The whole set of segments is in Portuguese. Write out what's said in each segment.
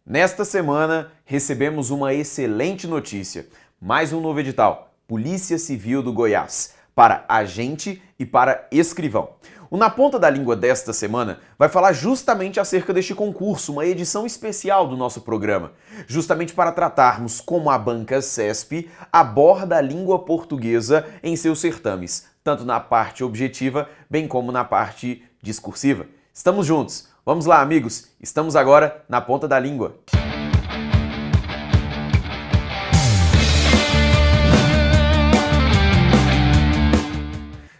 Nesta semana, recebemos uma excelente notícia. Mais um novo edital, Polícia Civil do Goiás, para agente e para escrivão. O Na Ponta da Língua desta semana vai falar justamente acerca deste concurso, uma edição especial do nosso programa, justamente para tratarmos como a banca CESP aborda a língua portuguesa em seus certames, tanto na parte objetiva, bem como na parte discursiva. Estamos juntos. Vamos lá, amigos. Estamos agora na ponta da língua.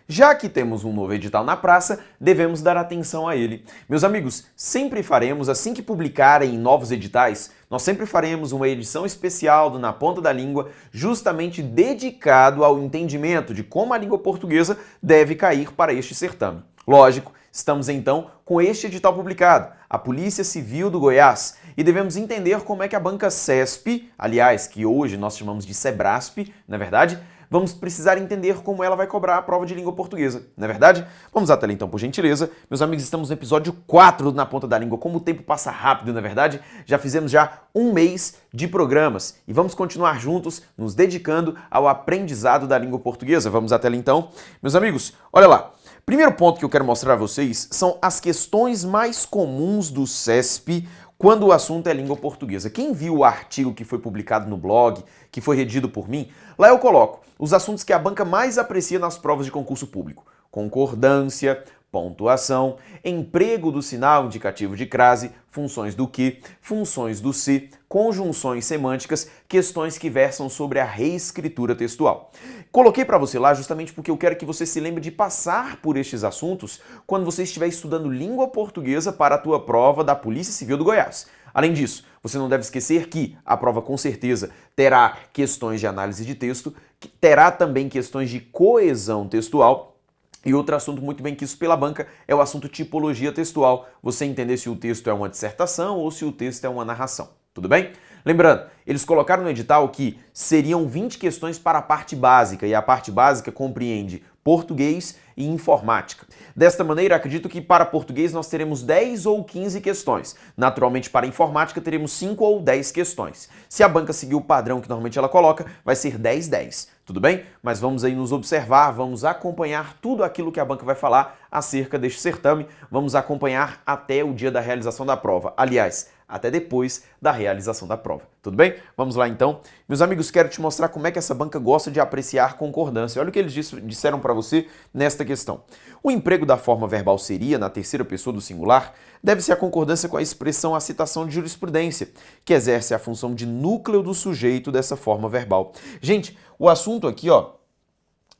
Já que temos um novo edital na praça, devemos dar atenção a ele. Meus amigos, sempre faremos, assim que publicarem novos editais, nós sempre faremos uma edição especial do Na Ponta da Língua, justamente dedicado ao entendimento de como a língua portuguesa deve cair para este certame. Lógico, estamos então com este edital publicado, a Polícia Civil do Goiás, e devemos entender como é que a banca CESP, aliás, que hoje nós chamamos de SEBRASP, na verdade, vamos precisar entender como ela vai cobrar a prova de língua portuguesa, não é verdade? Vamos à tela então, por gentileza. Meus amigos, estamos no episódio 4 do Na Ponta da Língua. Como o tempo passa rápido, não é verdade? Já fizemos um mês de programas e vamos continuar juntos, nos dedicando ao aprendizado da língua portuguesa. Vamos à tela então. Meus amigos, olha lá. Primeiro ponto que eu quero mostrar a vocês são as questões mais comuns do CESP quando o assunto é língua portuguesa. Quem viu o artigo que foi publicado no blog, que foi redigido por mim, lá eu coloco os assuntos que a banca mais aprecia nas provas de concurso público. Concordância, pontuação, emprego do sinal indicativo de crase, funções do que, funções do se, conjunções semânticas, questões que versam sobre a reescritura textual. Coloquei para você lá justamente porque eu quero que você se lembre de passar por estes assuntos quando você estiver estudando língua portuguesa para a tua prova da Polícia Civil do Goiás. Além disso, você não deve esquecer que a prova com certeza terá questões de análise de texto, terá também questões de coesão textual. E outro assunto muito bem quisto pela banca é o assunto tipologia textual. Você entender se o texto é uma dissertação ou se o texto é uma narração. Tudo bem? Lembrando, eles colocaram no edital que seriam 20 questões para a parte básica, e a parte básica compreende português e informática. Desta maneira, acredito que para português nós teremos 10 ou 15 questões. Naturalmente, para informática teremos 5 ou 10 questões. Se a banca seguir o padrão que normalmente ela coloca, vai ser 10-10. Tudo bem? Mas vamos aí nos observar, vamos acompanhar tudo aquilo que a banca vai falar acerca deste certame. Vamos acompanhar até o dia da realização da prova. Aliás, até depois da realização da prova. Tudo bem? Vamos lá então. Meus amigos, quero te mostrar como é que essa banca gosta de apreciar concordância. Olha o que eles disseram para você nesta questão. O emprego da forma verbal seria, na terceira pessoa do singular, deve-se a concordância com a expressão a citação de jurisprudência, que exerce a função de núcleo do sujeito dessa forma verbal. Gente, o assunto aqui,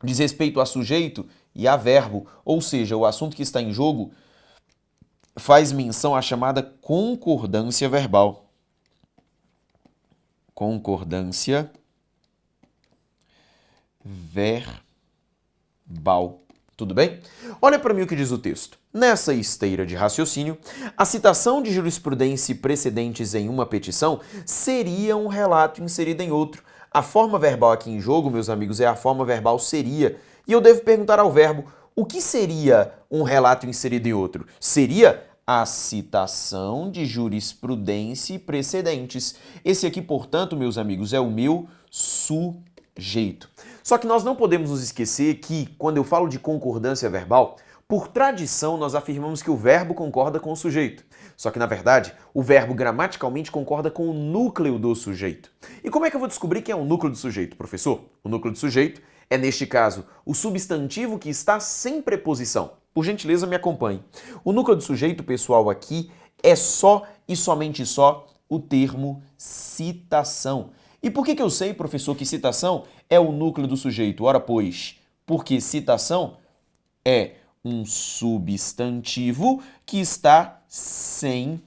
diz respeito a sujeito e a verbo, ou seja, o assunto que está em jogo faz menção à chamada concordância verbal. Concordância verbal. Tudo bem? Olha para mim o que diz o texto. Nessa esteira de raciocínio, a citação de jurisprudência precedentes em uma petição seria um relato inserido em outro. A forma verbal aqui em jogo, meus amigos, é a forma verbal seria. E eu devo perguntar ao verbo, o que seria um relato inserido em outro? Seria a citação de jurisprudência precedentes. Esse aqui, portanto, meus amigos, é o meu sujeito. Só que nós não podemos nos esquecer que, quando eu falo de concordância verbal, por tradição nós afirmamos que o verbo concorda com o sujeito. Só que, na verdade, o verbo gramaticalmente concorda com o núcleo do sujeito. E como é que eu vou descobrir quem é o núcleo do sujeito, professor? O núcleo do sujeito é, neste caso, o substantivo que está sem preposição. Por gentileza, me acompanhe. O núcleo do sujeito, pessoal, aqui é só e somente só o termo citação. E por que eu sei, professor, que citação é o núcleo do sujeito? Ora, pois, porque citação é um substantivo que está sem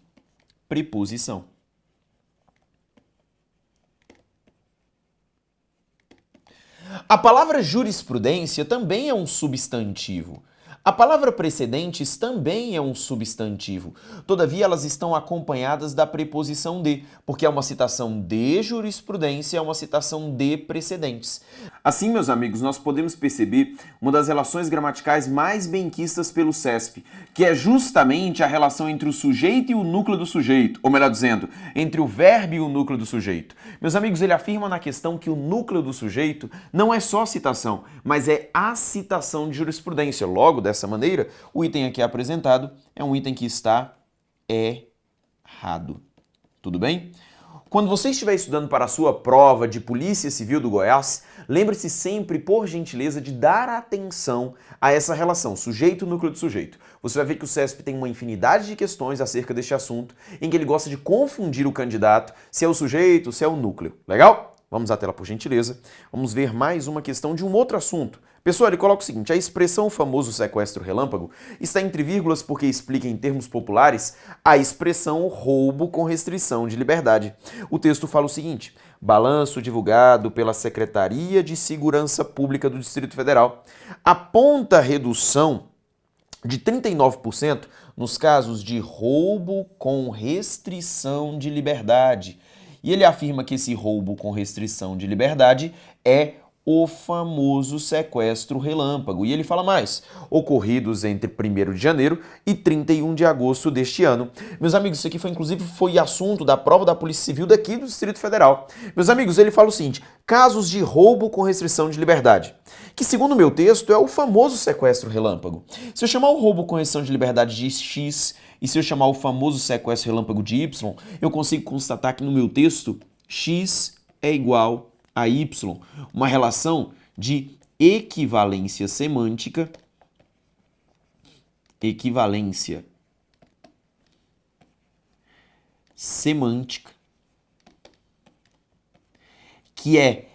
preposição. A palavra jurisprudência também é um substantivo. A palavra precedentes também é um substantivo, todavia elas estão acompanhadas da preposição de, porque é uma citação de jurisprudência, é uma citação de precedentes. Assim, meus amigos, nós podemos perceber uma das relações gramaticais mais benquistas pelo CESP, que é justamente a relação entre o sujeito e o núcleo do sujeito, ou melhor dizendo, entre o verbo e o núcleo do sujeito. Meus amigos, ele afirma na questão que o núcleo do sujeito não é só citação, mas é a citação de jurisprudência. Logo, dessa maneira, o item aqui apresentado é um item que está errado. Tudo bem? Quando você estiver estudando para a sua prova de Polícia Civil do Goiás, lembre-se sempre, por gentileza, de dar atenção a essa relação sujeito-núcleo do sujeito. Você vai ver que o CESP tem uma infinidade de questões acerca deste assunto, em que ele gosta de confundir o candidato, se é o sujeito, se é o núcleo. Legal? Vamos à tela, por gentileza. Vamos ver mais uma questão de um outro assunto. Pessoal, ele coloca o seguinte: a expressão famoso sequestro relâmpago está entre vírgulas porque explica em termos populares a expressão roubo com restrição de liberdade. O texto fala o seguinte: balanço divulgado pela Secretaria de Segurança Pública do Distrito Federal aponta redução de 39% nos casos de roubo com restrição de liberdade. E ele afirma que esse roubo com restrição de liberdade é o famoso sequestro relâmpago. E ele fala mais: ocorridos entre 1º de janeiro e 31 de agosto deste ano. Meus amigos, isso aqui foi assunto da prova da Polícia Civil daqui do Distrito Federal. Meus amigos, ele fala o seguinte: casos de roubo com restrição de liberdade, que segundo o meu texto é o famoso sequestro relâmpago. Se eu chamar o roubo com restrição de liberdade de X e se eu chamar o famoso sequestro relâmpago de Y, eu consigo constatar que no meu texto X é igual a Y, uma relação de equivalência semântica, que é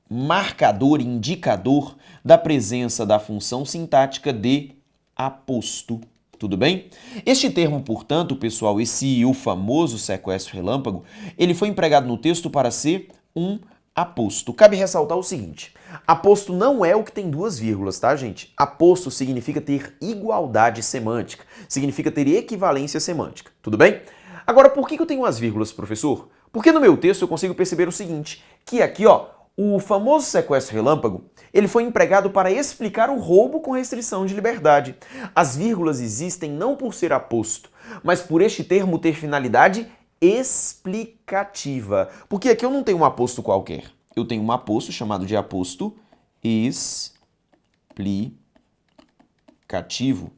marcador, indicador da presença da função sintática de aposto. Tudo bem? Este termo, portanto, pessoal, o famoso sequestro relâmpago, ele foi empregado no texto para ser um aposto. Cabe ressaltar o seguinte: aposto não é o que tem duas vírgulas, tá, gente? Aposto significa ter igualdade semântica, significa ter equivalência semântica. Tudo bem? Agora, por que eu tenho as vírgulas, professor? Porque no meu texto eu consigo perceber o seguinte, que aqui, ó, o famoso sequestro relâmpago, ele foi empregado para explicar o roubo com restrição de liberdade. As vírgulas existem não por ser aposto, mas por este termo ter finalidade explicativa. Porque aqui eu não tenho um aposto qualquer. Eu tenho um aposto chamado de aposto explicativo.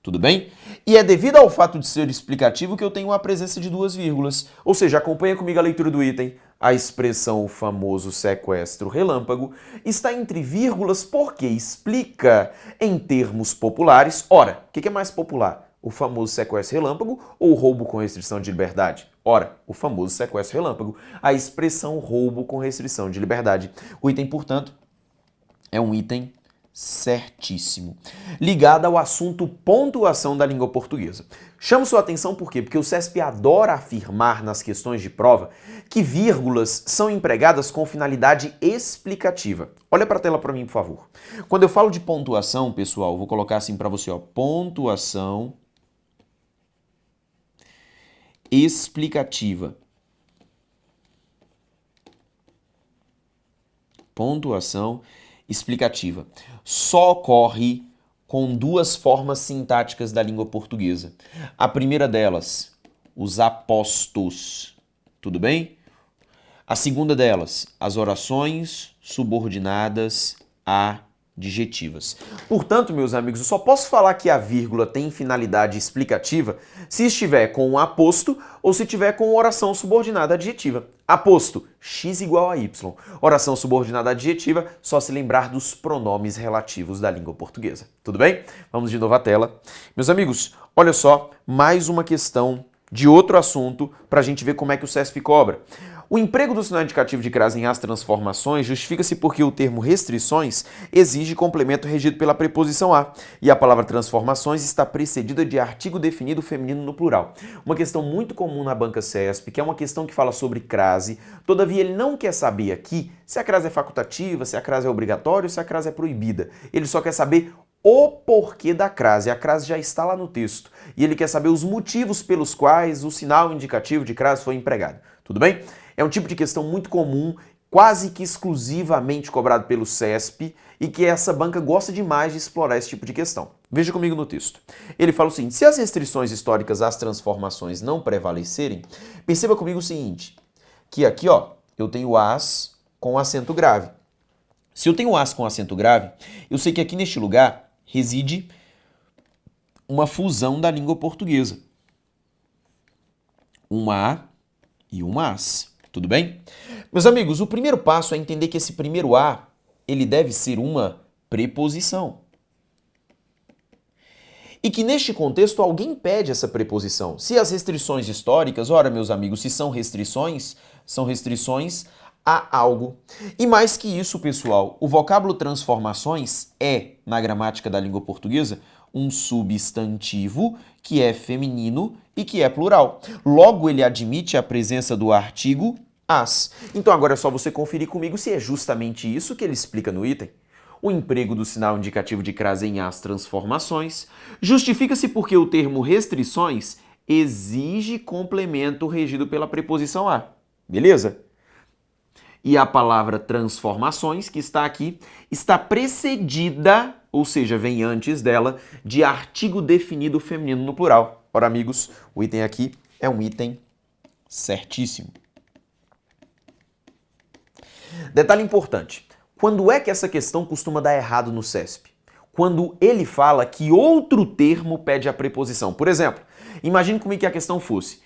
Tudo bem? E é devido ao fato de ser explicativo que eu tenho a presença de duas vírgulas. Ou seja, acompanha comigo a leitura do item. A expressão o famoso sequestro relâmpago está entre vírgulas porque explica em termos populares. Ora, o que é mais popular? O famoso sequestro relâmpago ou o roubo com restrição de liberdade? Ora, o famoso sequestro relâmpago. A expressão roubo com restrição de liberdade. O item, portanto, é um item certíssimo, ligado ao assunto pontuação da língua portuguesa. Chamo sua atenção por quê? Porque o CESP adora afirmar nas questões de prova que vírgulas são empregadas com finalidade explicativa. Olha para a tela para mim, por favor. Quando eu falo de pontuação, pessoal, vou colocar assim para você, ó, pontuação explicativa. Pontuação explicativa. Só ocorre com duas formas sintáticas da língua portuguesa. A primeira delas, os apostos. Tudo bem? A segunda delas, as orações subordinadas a adjetivas. Portanto, meus amigos, eu só posso falar que a vírgula tem finalidade explicativa se estiver com um aposto ou se estiver com oração subordinada adjetiva. Aposto, x igual a y. Oração subordinada adjetiva, só se lembrar dos pronomes relativos da língua portuguesa. Tudo bem? Vamos de novo à tela. Meus amigos, olha só, mais uma questão de outro assunto para a gente ver como é que o CESP cobra. O emprego do sinal indicativo de crase em as transformações justifica-se porque o termo restrições exige complemento regido pela preposição a, e a palavra transformações está precedida de artigo definido feminino no plural. Uma questão muito comum na banca CESP, que é uma questão que fala sobre crase, todavia ele não quer saber aqui se a crase é facultativa, se a crase é obrigatória ou se a crase é proibida. Ele só quer saber o porquê da crase. A crase já está lá no texto e ele quer saber os motivos pelos quais o sinal indicativo de crase foi empregado. Tudo bem? É um tipo de questão muito comum, quase que exclusivamente cobrado pelo CESP e que essa banca gosta demais de explorar esse tipo de questão. Veja comigo no texto. Ele fala o seguinte: se as restrições históricas às transformações não prevalecerem, perceba comigo o seguinte, que aqui ó, eu tenho as com acento grave. Se eu tenho as com acento grave, eu sei que aqui neste lugar reside uma fusão da língua portuguesa. Um A e um as. Tudo bem? Meus amigos, o primeiro passo é entender que esse primeiro A, ele deve ser uma preposição. E que neste contexto alguém pede essa preposição. Se as restrições históricas, ora, meus amigos, se são restrições a algo. E mais que isso, pessoal, o vocábulo transformações é, na gramática da língua portuguesa, um substantivo que é feminino e que é plural. Logo, ele admite a presença do artigo as. Então agora é só você conferir comigo se é justamente isso que ele explica no item. O emprego do sinal indicativo de crase em as transformações justifica-se porque o termo restrições exige complemento regido pela preposição a. Beleza? E a palavra transformações, que está aqui, está precedida, ou seja, vem antes dela, de artigo definido feminino no plural. Ora, amigos, o item aqui é um item certíssimo. Detalhe importante. Quando é que essa questão costuma dar errado no CESP? Quando ele fala que outro termo pede a preposição. Por exemplo, imagine comigo que a questão fosse: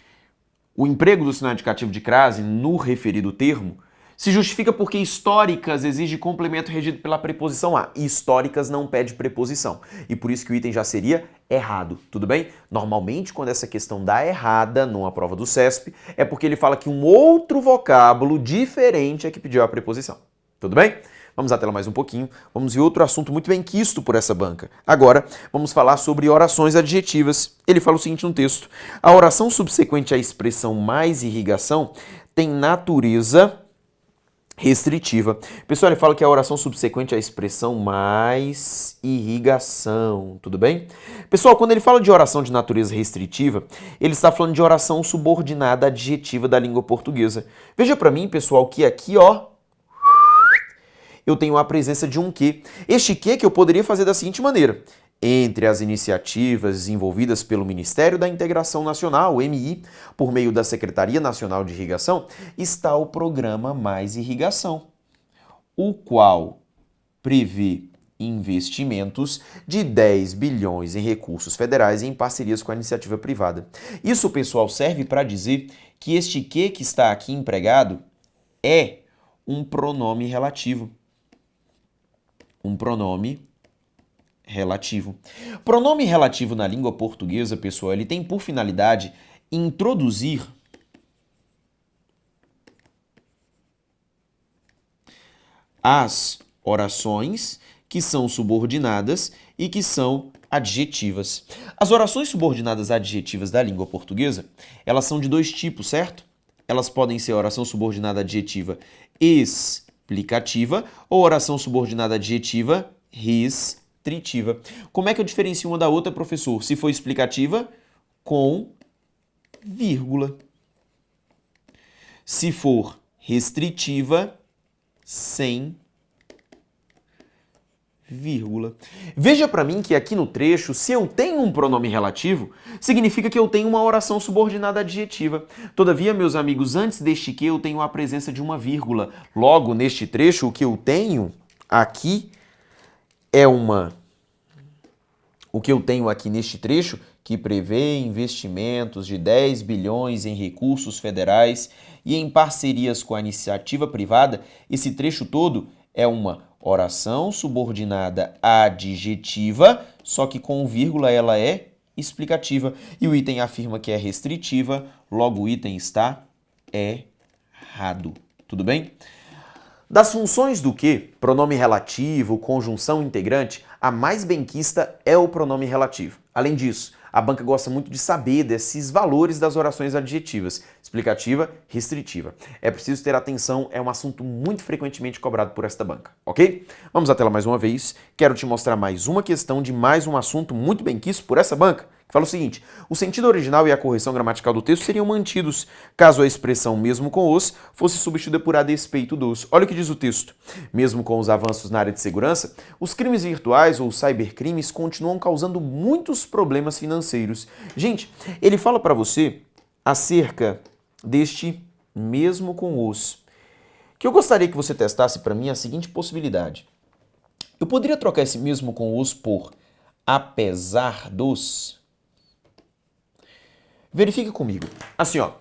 o emprego do sinal indicativo de crase no referido termo se justifica porque históricas exige complemento regido pela preposição a. E históricas não pede preposição. E por isso que o item já seria errado, tudo bem? Normalmente, quando essa questão dá errada numa prova do CESP, é porque ele fala que um outro vocábulo diferente é que pediu a preposição. Tudo bem? Vamos à tela mais um pouquinho. Vamos ver outro assunto muito bem quisto por essa banca. Agora, vamos falar sobre orações adjetivas. Ele fala o seguinte no texto: a oração subsequente à expressão mais irrigação tem natureza restritiva. Pessoal, ele fala que a oração subsequente à expressão mais irrigação, tudo bem? Pessoal, quando ele fala de oração de natureza restritiva, ele está falando de oração subordinada adjetiva da língua portuguesa. Veja para mim, pessoal, que aqui, ó, eu tenho a presença de um que. Este que eu poderia fazer da seguinte maneira: entre as iniciativas desenvolvidas pelo Ministério da Integração Nacional, o MI, por meio da Secretaria Nacional de Irrigação, está o Programa Mais Irrigação, o qual prevê investimentos de 10 bilhões em recursos federais em parcerias com a iniciativa privada. Isso, pessoal, serve para dizer que este que está aqui empregado é um pronome relativo. Um pronome relativo. Pronome relativo na língua portuguesa, pessoal, ele tem por finalidade introduzir as orações que são subordinadas e que são adjetivas. As orações subordinadas adjetivas da língua portuguesa, elas são de dois tipos, certo? Elas podem ser oração subordinada adjetiva explicativa ou oração subordinada adjetiva restritiva. Como é que eu diferencio uma da outra, professor? Se for explicativa, com vírgula. Se for restritiva, sem vírgula. Veja para mim que aqui no trecho, se eu tenho um pronome relativo, significa que eu tenho uma oração subordinada adjetiva. Todavia, meus amigos, antes deste que eu tenho a presença de uma vírgula. Logo, neste trecho, o que eu tenho aqui é uma... O que eu tenho aqui neste trecho, que prevê investimentos de 10 bilhões em recursos federais e em parcerias com a iniciativa privada, esse trecho todo é uma oração subordinada adjetiva, só que com vírgula ela é explicativa. E o item afirma que é restritiva, logo o item está errado. Tudo bem? Das funções do que, pronome relativo, conjunção integrante, a mais benquista é o pronome relativo. Além disso, A banca gosta muito de saber desses valores das orações adjetivas, explicativa, restritiva. É preciso ter atenção, é um assunto muito frequentemente cobrado por esta banca, ok? Vamos à tela mais uma vez. Quero te mostrar mais uma questão de mais um assunto muito bem quisto por essa banca, que fala o seguinte: o sentido original e a correção gramatical do texto seriam mantidos, caso a expressão mesmo com os fosse substituída por a despeito dos. Olha o que diz o texto. Mesmo com os avanços na área de segurança, os crimes virtuais ou cybercrimes continuam causando muitos problemas financeiros. Gente, ele fala para você acerca deste mesmo com os, que eu gostaria que você testasse para mim a seguinte possibilidade. Eu poderia trocar esse mesmo com os por apesar dos? Verifique comigo. Assim, ó.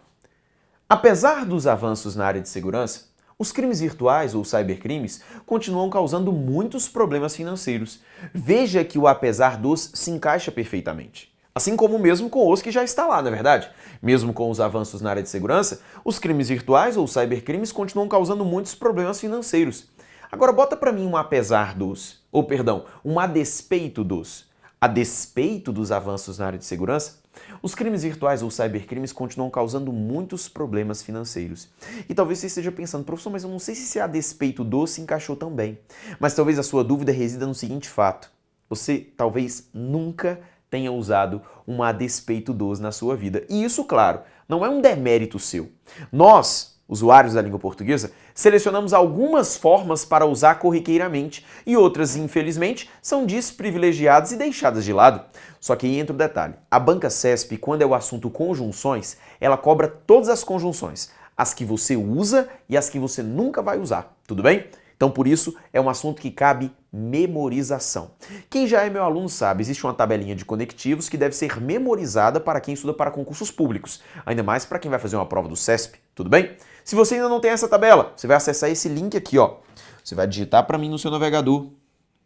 Apesar dos avanços na área de segurança, os crimes virtuais ou cybercrimes continuam causando muitos problemas financeiros. Veja que o apesar dos se encaixa perfeitamente. Assim como mesmo com os que já está lá, não é verdade? Mesmo com os avanços na área de segurança, os crimes virtuais ou cybercrimes continuam causando muitos problemas financeiros. Agora bota para mim um apesar dos, ou perdão, um a despeito dos. A despeito dos avanços na área de segurança, os crimes virtuais ou cybercrimes continuam causando muitos problemas financeiros. E talvez você esteja pensando, professor, mas eu não sei se esse a despeito do se encaixou tão bem. Mas talvez a sua dúvida resida no seguinte fato. Você talvez nunca tenha usado um a despeito dos na sua vida. E isso, claro, não é um demérito seu. Nós, usuários da língua portuguesa, selecionamos algumas formas para usar corriqueiramente e outras, infelizmente, são desprivilegiadas e deixadas de lado. Só que aí entra o detalhe. A banca CESP, quando é o assunto conjunções, ela cobra todas as conjunções, as que você usa e as que você nunca vai usar, tudo bem? Então, por isso, é um assunto que cabe memorização. Quem já é meu aluno sabe, existe uma tabelinha de conectivos que deve ser memorizada para quem estuda para concursos públicos, ainda mais para quem vai fazer uma prova do CESP, tudo bem? Se você ainda não tem essa tabela, você vai acessar esse link aqui, ó. Você vai digitar para mim no seu navegador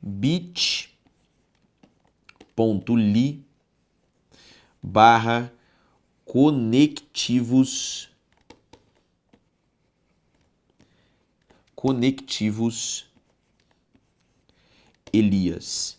bit.ly/conectivos Elias.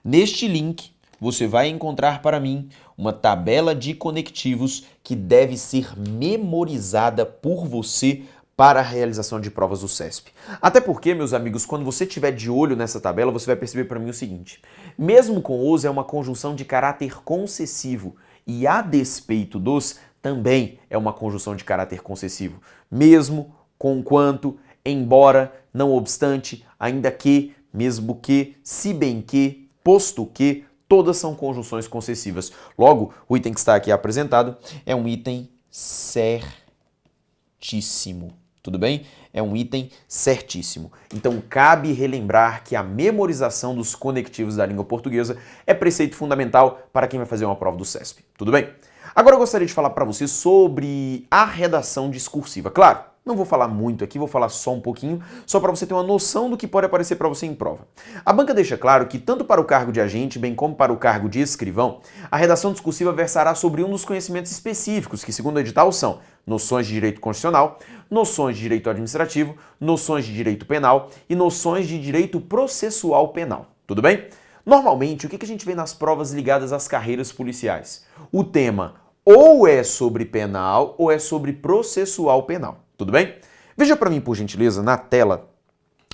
Neste link, você vai encontrar para mim uma tabela de conectivos que deve ser memorizada por você para a realização de provas do CESP. Até porque, meus amigos, quando você estiver de olho nessa tabela, você vai perceber para mim o seguinte: mesmo com os é uma conjunção de caráter concessivo e a despeito dos também é uma conjunção de caráter concessivo. Mesmo, conquanto, embora, não obstante, ainda que, mesmo que, se bem que, posto que, todas são conjunções concessivas. Logo, o item que está aqui apresentado é um item certíssimo. Tudo bem? É um item certíssimo. Então, cabe relembrar que a memorização dos conectivos da língua portuguesa é preceito fundamental para quem vai fazer uma prova do CESP. Tudo bem? Agora eu gostaria de falar para você sobre a redação discursiva. Claro, não vou falar muito aqui, vou falar só um pouquinho, só para você ter uma noção do que pode aparecer para você em prova. A banca deixa claro que tanto para o cargo de agente, bem como para o cargo de escrivão, a redação discursiva versará sobre um dos conhecimentos específicos, que segundo o edital são noções de direito constitucional, noções de direito administrativo, noções de direito penal e noções de direito processual penal. Tudo bem? Normalmente, o que a gente vê nas provas ligadas às carreiras policiais? O tema ou é sobre penal ou é sobre processual penal. Tudo bem? Veja para mim, por gentileza, na tela,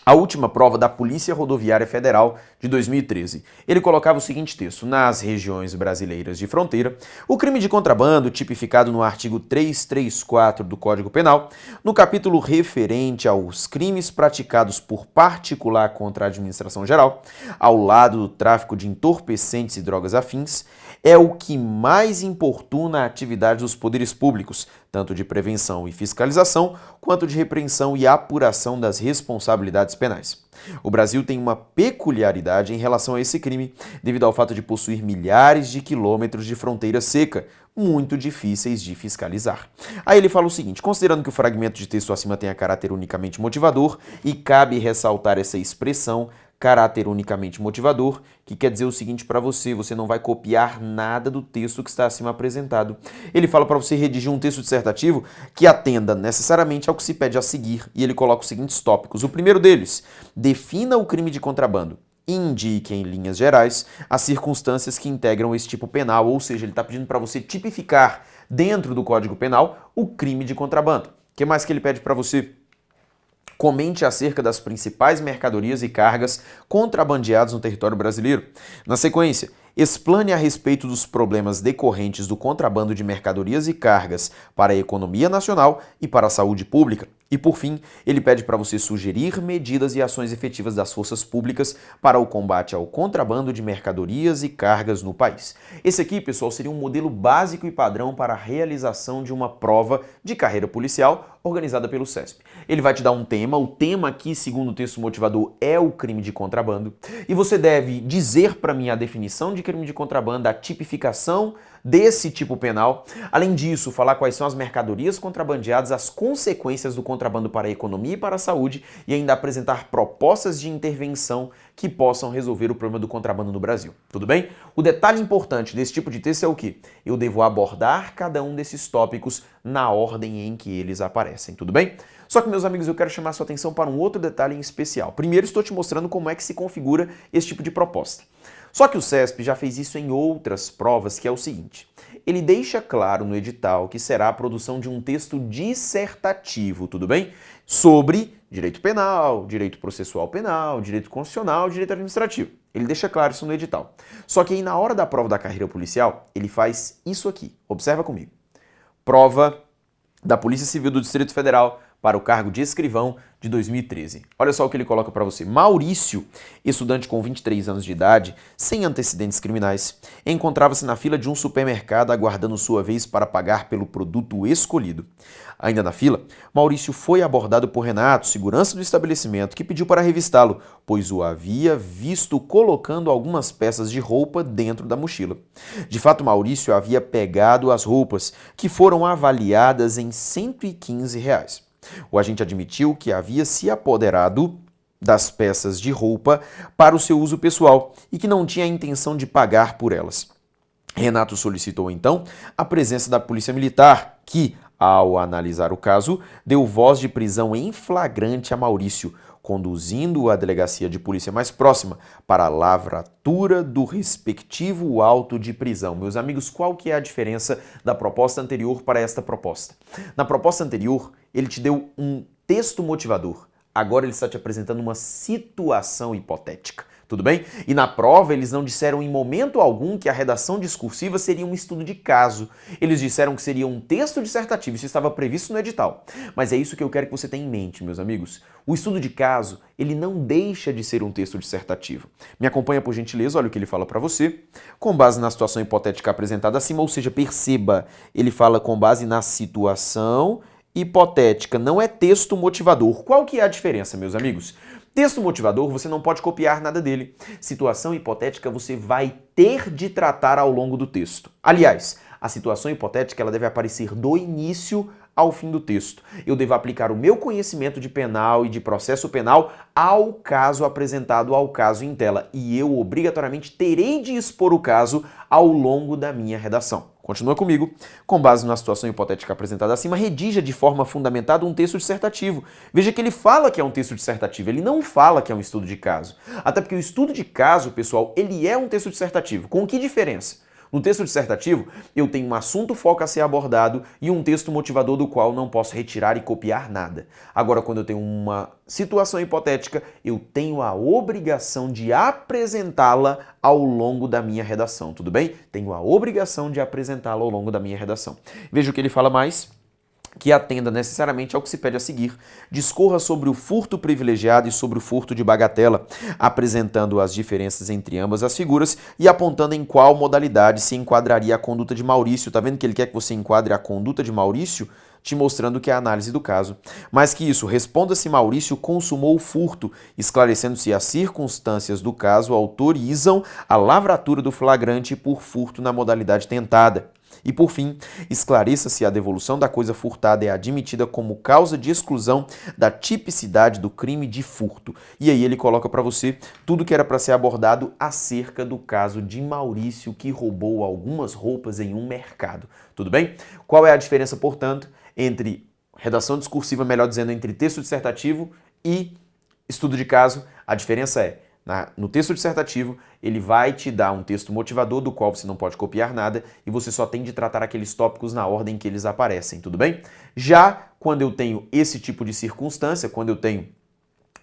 a última prova da Polícia Rodoviária Federal de 2013. Ele colocava o seguinte texto: nas regiões brasileiras de fronteira, o crime de contrabando, tipificado no artigo 334 do Código Penal, no capítulo referente aos crimes praticados por particular contra a administração geral, ao lado do tráfico de entorpecentes e drogas afins, é o que mais importuna a atividade dos poderes públicos, tanto de prevenção e fiscalização, quanto de repreensão e apuração das responsabilidades penais. O Brasil tem uma peculiaridade em relação a esse crime, devido ao fato de possuir milhares de quilômetros de fronteira seca, muito difíceis de fiscalizar. Aí ele fala o seguinte: considerando que o fragmento de texto acima tenha caráter unicamente motivador, e cabe ressaltar essa expressão, caráter unicamente motivador, que quer dizer o seguinte para você: você não vai copiar nada do texto que está acima apresentado. Ele fala para você redigir um texto dissertativo que atenda necessariamente ao que se pede a seguir, e ele coloca os seguintes tópicos. O primeiro deles: defina o crime de contrabando. indique em linhas gerais as circunstâncias que integram esse tipo penal, ou seja, ele está pedindo para você tipificar dentro do Código Penal o crime de contrabando. O que mais que ele pede para você? Comente acerca das principais mercadorias e cargas contrabandeadas no território brasileiro. Na sequência, explane a respeito dos problemas decorrentes do contrabando de mercadorias e cargas para a economia nacional e para a saúde pública. E, por fim, ele pede para você sugerir medidas e ações efetivas das forças públicas para o combate ao contrabando de mercadorias e cargas no país. Esse aqui, pessoal, seria um modelo básico e padrão para a realização de uma prova de carreira policial organizada pelo CESP. Ele vai te dar um tema, o tema aqui, segundo o texto motivador, é o crime de contrabando, e você deve dizer para mim a definição de crime de contrabando, a tipificação desse tipo penal. Além disso, falar quais são as mercadorias contrabandeadas, as consequências do contrabando para a economia e para a saúde, e ainda apresentar propostas de intervenção que possam resolver o problema do contrabando no Brasil. Tudo bem? O detalhe importante desse tipo de texto é o quê? Eu devo abordar cada um desses tópicos na ordem em que eles aparecem. Tudo bem? Só que, meus amigos, eu quero chamar a sua atenção para um outro detalhe em especial. Primeiro, estou te mostrando como é que se configura esse tipo de proposta. Só que o CESP já fez isso em outras provas, que é o seguinte: ele deixa claro no edital que será a produção de um texto dissertativo, tudo bem? Sobre direito penal, direito processual penal, direito constitucional, direito administrativo. Ele deixa claro isso no edital. Só que aí na hora da prova da carreira policial, ele faz isso aqui. Observa comigo. Prova da Polícia Civil do Distrito Federal para o cargo de escrivão de 2013. Olha só o que ele coloca para você. Maurício, estudante com 23 anos de idade, sem antecedentes criminais, encontrava-se na fila de um supermercado aguardando sua vez para pagar pelo produto escolhido. Ainda na fila, Maurício foi abordado por Renato, segurança do estabelecimento, que pediu para revistá-lo, pois o havia visto colocando algumas peças de roupa dentro da mochila. De fato, Maurício havia pegado as roupas, que foram avaliadas em R$ 115. O agente admitiu que havia se apoderado das peças de roupa para o seu uso pessoal e que não tinha a intenção de pagar por elas. Renato solicitou então a presença da Polícia Militar, que, ao analisar o caso, deu voz de prisão em flagrante a Maurício, conduzindo-o à delegacia de polícia mais próxima para a lavratura do respectivo auto de prisão. Meus amigos, qual que é a diferença da proposta anterior para esta proposta? Na proposta anterior, ele te deu um texto motivador. Agora ele está te apresentando uma situação hipotética. Tudo bem? E na prova eles não disseram em momento algum que a redação discursiva seria um estudo de caso. Eles disseram que seria um texto dissertativo, isso estava previsto no edital. Mas é isso que eu quero que você tenha em mente, meus amigos. O estudo de caso, ele não deixa de ser um texto dissertativo. Me acompanha por gentileza, olha o que ele fala para você. Com base na situação hipotética apresentada acima, ou seja, perceba, ele fala com base na situação hipotética, não é texto motivador. Qual que é a diferença, meus amigos? Texto motivador, você não pode copiar nada dele. Situação hipotética, você vai ter de tratar ao longo do texto. Aliás, a situação hipotética ela deve aparecer do início ao fim do texto. Eu devo aplicar o meu conhecimento de penal e de processo penal ao caso apresentado, ao caso em tela. E eu, obrigatoriamente, terei de expor o caso ao longo da minha redação. Continua comigo. Com base na situação hipotética apresentada acima, redija de forma fundamentada um texto dissertativo. Veja que ele fala que é um texto dissertativo, ele não fala que é um estudo de caso. Até porque o estudo de caso, pessoal, ele é um texto dissertativo. Com que diferença? No texto dissertativo, eu tenho um assunto foco a ser abordado e um texto motivador do qual não posso retirar e copiar nada. Agora, quando eu tenho uma situação hipotética, eu tenho a obrigação de apresentá-la ao longo da minha redação, tudo bem? Tenho a obrigação de apresentá-la ao longo da minha redação. Veja o que ele fala mais. Que atenda necessariamente ao que se pede a seguir, discorra sobre o furto privilegiado e sobre o furto de bagatela, apresentando as diferenças entre ambas as figuras e apontando em qual modalidade se enquadraria a conduta de Maurício. Tá vendo que ele quer que você enquadre a conduta de Maurício? Te mostrando que é a análise do caso. Mais que isso, responda se Maurício consumou o furto, esclarecendo se as circunstâncias do caso autorizam a lavratura do flagrante por furto na modalidade tentada. E, por fim, esclareça se a devolução da coisa furtada é admitida como causa de exclusão da tipicidade do crime de furto. E aí ele coloca para você tudo que era para ser abordado acerca do caso de Maurício, que roubou algumas roupas em um mercado. Tudo bem? Qual é a diferença, portanto, entre redação discursiva, melhor dizendo, entre texto dissertativo e estudo de caso? A diferença é, No texto dissertativo, ele vai te dar um texto motivador do qual você não pode copiar nada e você só tem de tratar aqueles tópicos na ordem que eles aparecem, tudo bem? Já quando eu tenho esse tipo de circunstância, quando eu tenho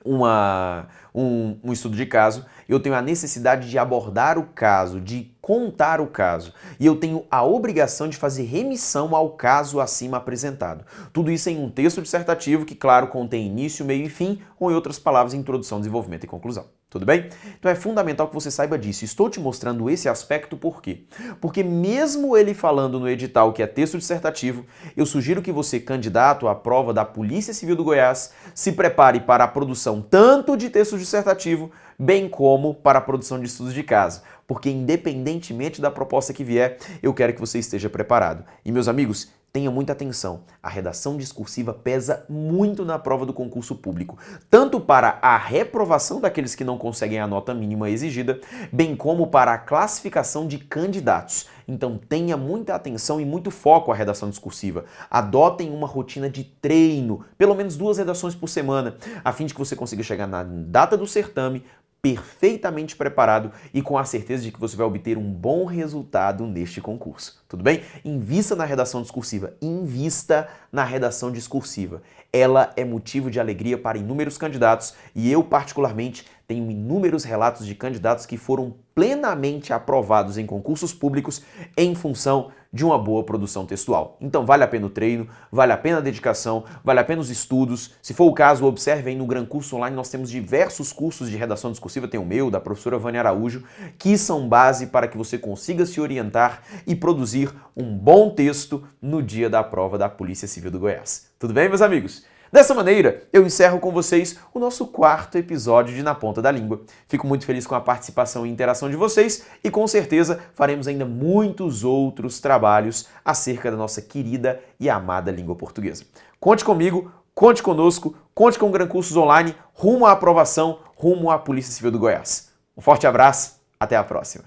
um estudo de caso, eu tenho a necessidade de abordar o caso, de contar o caso, e eu tenho a obrigação de fazer remissão ao caso acima apresentado. Tudo isso em um texto dissertativo que, claro, contém início, meio e fim, ou em outras palavras, introdução, desenvolvimento e conclusão. Tudo bem? Então é fundamental que você saiba disso. Estou te mostrando esse aspecto por quê? Porque mesmo ele falando no edital que é texto dissertativo, eu sugiro que você, candidato à prova da Polícia Civil do Goiás, se prepare para a produção tanto de texto dissertativo, bem como para a produção de estudos de caso. Porque independentemente da proposta que vier, eu quero que você esteja preparado. E meus amigos, tenha muita atenção, a redação discursiva pesa muito na prova do concurso público, tanto para a reprovação daqueles que não conseguem a nota mínima exigida, bem como para a classificação de candidatos. Então tenha muita atenção e muito foco à redação discursiva. Adotem uma rotina de treino, pelo menos 2 redações por semana, a fim de que você consiga chegar na data do certame perfeitamente preparado e com a certeza de que você vai obter um bom resultado neste concurso. Tudo bem? Invista na redação discursiva. Invista na redação discursiva. Ela é motivo de alegria para inúmeros candidatos e eu, particularmente, tenho inúmeros relatos de candidatos que foram plenamente aprovados em concursos públicos em função de uma boa produção textual. Então vale a pena o treino, vale a pena a dedicação, vale a pena os estudos. Se for o caso, observe aí no Gran Curso Online, nós temos diversos cursos de redação discursiva, tem o meu, da professora Vânia Araújo, que são base para que você consiga se orientar e produzir um bom texto no dia da prova da Polícia Civil do Goiás. Tudo bem, meus amigos? Dessa maneira, eu encerro com vocês o nosso 4º episódio de Na Ponta da Língua. Fico muito feliz com a participação e interação de vocês e com certeza faremos ainda muitos outros trabalhos acerca da nossa querida e amada língua portuguesa. Conte comigo, conte conosco, conte com o Gran Cursos Online, rumo à aprovação, rumo à Polícia Civil do Goiás. Um forte abraço, até a próxima.